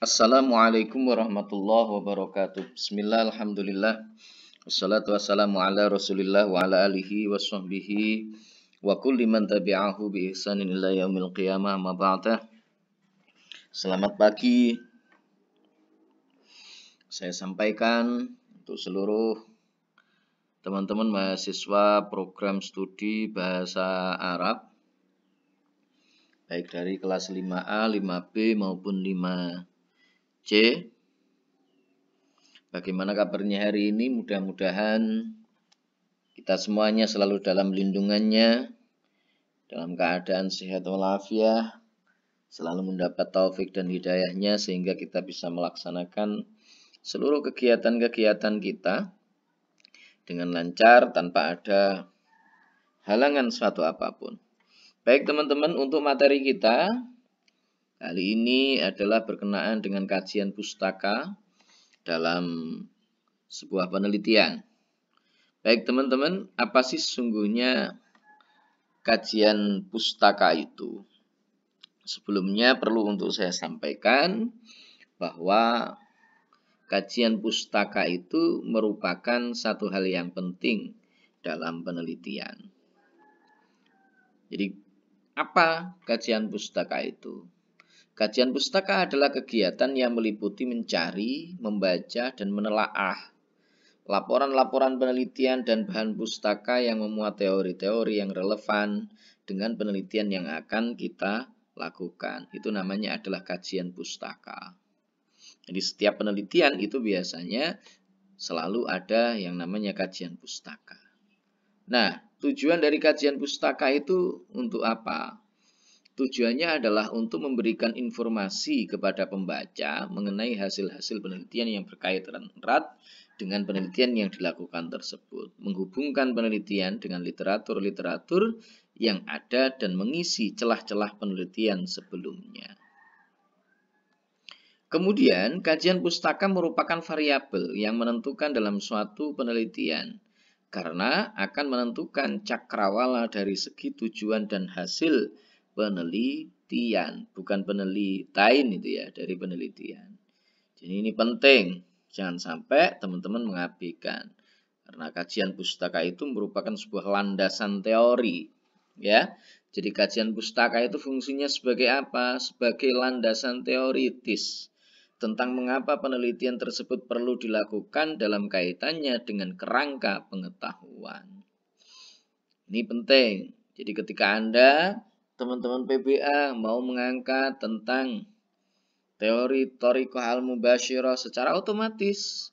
Assalamualaikum warahmatullahi wabarakatuh. Bismillah, alhamdulillah. Wassalatu wassalamu ala rasulillah wa ala alihi wa sahbihi wa kulli man tabi'ahu bi ihsanin ila yaumil qiyamah ma ba'da. Selamat pagi. Saya sampaikan untuk seluruh teman-teman mahasiswa program studi bahasa Arab baik dari kelas 5A, 5B maupun 5C. Bagaimana kabarnya hari ini? Mudah-mudahan kita semuanya selalu dalam lindungannya, dalam keadaan sehat walafiat, selalu mendapat taufik dan hidayahnya sehingga kita bisa melaksanakan seluruh kegiatan-kegiatan kita dengan lancar tanpa ada halangan suatu apapun. Baik teman-teman, untuk materi kita kali ini adalah berkenaan dengan kajian pustaka dalam sebuah penelitian. Baik teman-teman, apa sih sesungguhnya kajian pustaka itu? Sebelumnya perlu untuk saya sampaikan bahwa kajian pustaka itu merupakan satu hal yang penting dalam penelitian. Jadi, apa kajian pustaka itu? Kajian pustaka adalah kegiatan yang meliputi mencari, membaca, dan menelaah laporan-laporan penelitian dan bahan pustaka yang memuat teori-teori yang relevan dengan penelitian yang akan kita lakukan. Itu namanya adalah kajian pustaka. Jadi setiap penelitian itu biasanya selalu ada yang namanya kajian pustaka. Nah, tujuan dari kajian pustaka itu untuk apa? Tujuannya adalah untuk memberikan informasi kepada pembaca mengenai hasil-hasil penelitian yang berkaitan erat dengan penelitian yang dilakukan tersebut. Menghubungkan penelitian dengan literatur-literatur yang ada dan mengisi celah-celah penelitian sebelumnya. Kemudian, kajian pustaka merupakan variabel yang menentukan dalam suatu penelitian karena akan menentukan cakrawala dari segi tujuan dan hasil penelitian, bukan penelitian itu ya, dari penelitian. Jadi ini penting, jangan sampai teman-teman mengabaikan. Karena kajian pustaka itu merupakan sebuah landasan teori, ya. Jadi kajian pustaka itu fungsinya sebagai apa? Sebagai landasan teoritis tentang mengapa penelitian tersebut perlu dilakukan dalam kaitannya dengan kerangka pengetahuan. Ini penting. Jadi ketika Anda, teman-teman PBA, mau mengangkat tentang teori thoriqah al-mubasyirah, secara otomatis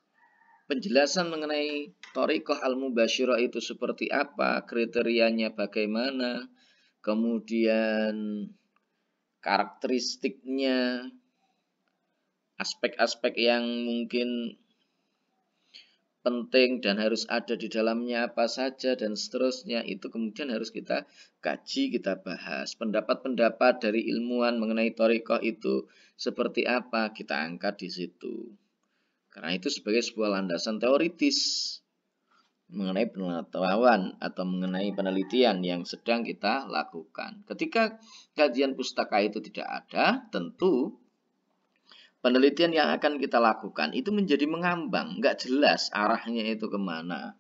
penjelasan mengenai thoriqah al-mubasyirah itu seperti apa, kriterianya bagaimana, kemudian karakteristiknya, aspek-aspek yang mungkin penting dan harus ada di dalamnya apa saja dan seterusnya, itu kemudian harus kita kaji, kita bahas. Pendapat-pendapat dari ilmuwan mengenai thoriqah itu seperti apa, kita angkat di situ. Karena itu sebagai sebuah landasan teoritis mengenai pengetahuan atau mengenai penelitian yang sedang kita lakukan. Ketika kajian pustaka itu tidak ada, tentu penelitian yang akan kita lakukan itu menjadi mengambang, nggak jelas arahnya itu kemana.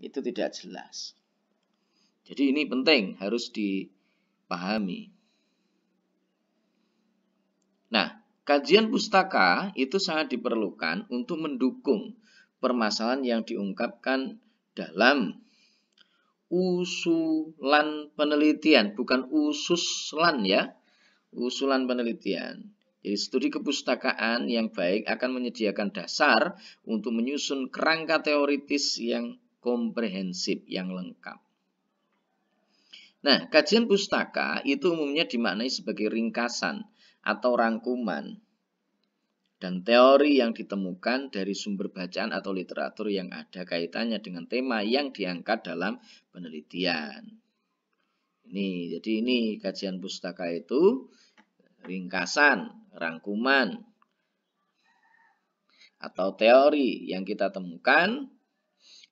Itu tidak jelas. Jadi ini penting, harus dipahami. Nah, kajian pustaka itu sangat diperlukan untuk mendukung permasalahan yang diungkapkan dalam usulan penelitian, bukan ususlan ya, usulan penelitian. Jadi studi kepustakaan yang baik akan menyediakan dasar untuk menyusun kerangka teoritis yang komprehensif, yang lengkap. Nah, kajian pustaka itu umumnya dimaknai sebagai ringkasan atau rangkuman dan teori yang ditemukan dari sumber bacaan atau literatur yang ada kaitannya dengan tema yang diangkat dalam penelitian. Jadi ini kajian pustaka itu ringkasan, rangkuman, atau teori yang kita temukan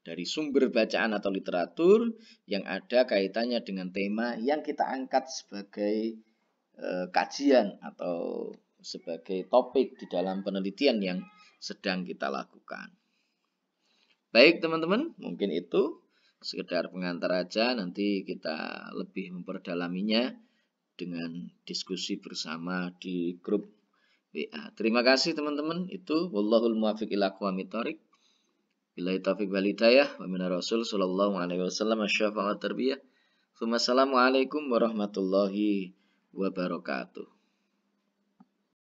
dari sumber bacaan atau literatur yang ada kaitannya dengan tema yang kita angkat sebagai kajian atau sebagai topik di dalam penelitian yang sedang kita lakukan. Baik teman-teman, mungkin itu sekedar pengantar aja, nanti kita lebih memperdalaminya dengan diskusi bersama di grup WA. Terima kasih teman-teman, itu wallahul muwaffiq ila aqwamit thoriq. Billahi taufiq wal hidayah wa minar rasul sallallahu alaihi wasallam asy-syafa'at tarbiyah. Wassalamualaikum warahmatullahi wabarakatuh.